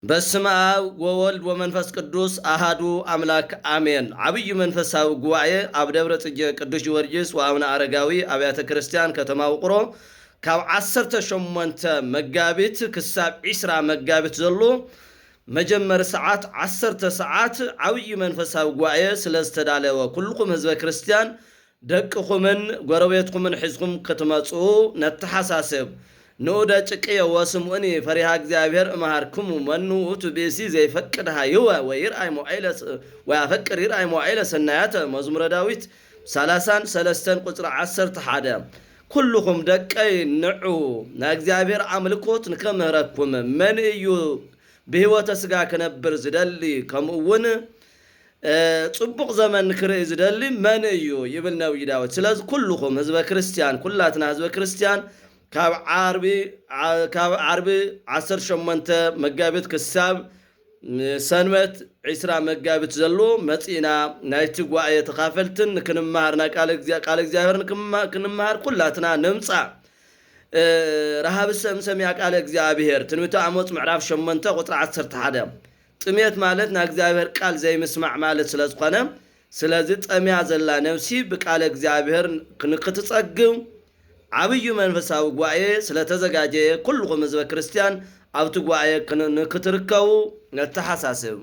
በስመ አብ ወወልድ ወመንፈስ ቅዱስ አሃዱ አምላክ አሜን። ዓብይ መንፈሳዊ ጉባኤ ኣብ ደብረ ጽጌ ቅዱስ ጊዮርጊስ ወአቡነ አረጋዊ አብያተ ክርስቲያን ከተማ ውቅሮ ካብ 18 መጋቢት ክሳብ 20 መጋቢት ዘሎ መጀመር ሰዓት 10 ሰዓት ዓብይ መንፈሳዊ ጉባኤ ስለዝተዳለወ ኩልኩም ህዝበ ክርስቲያን ደቅኹምን ጎረቤትኩምን ሒዝኩም ክትመጹ ነተሓሳስብ نودا تشكي واسموني فريها እግዚአብሔር እማርኩም መኑ ውእቱ ቤሲ ዘይፈቅድሃ ይወ ወይርአይ ሞዓይለስ ወያፈቅር ይርአይ ሞዓይለስ ሰናያተ መዝሙረ ዳዊት 33 ቁጥር 11 ኩልኩም ደቀይ ንዑ ናእግዚአብሔር አምልኮት ንከምህረኩም መን እዩ በህይወተ ስጋ ከነብር ዝደሊ ከምኡውን ጽቡቅ ዘመን ክርኢ ዝደሊ መን እዩ ይብል ነብይ ዳዊት። ስለዚህ ኩልኩም ህዝበ ክርስቲያን ኩላትና ህዝበ ክርስቲያን ካብ ዓርቢ 18 መጋቢት ክሳብ ሰንበት 20 መጋቢት ዘሎ መጺና ናይቲ ጉባኤ ተኻፈልትን ክንማሃርና ቃል እግዚአብሔርን ክንማሃር ኩላትና ንምጻ ረሃብ ሰምሰሚያ ቃል እግዚአብሔር ትንቢተ አሞጽ ምዕራፍ 8 ቁጥር 11 ጥሜት ማለት ና እግዚአብሔር ቃል ዘይምስማዕ ማለት ስለዝኾነ ስለዚህ ጠሚያ ዘላ ነፍሲ በቃል እግዚአብሔር ክንክትጸግም ዓብይ መንፈሳዊ ጉባኤ ስለተዘጋጀ ኩልኩም ህዝበ ክርስቲያን ኣብቲ ጉባኤ ክትርከቡ ነተሓሳስብ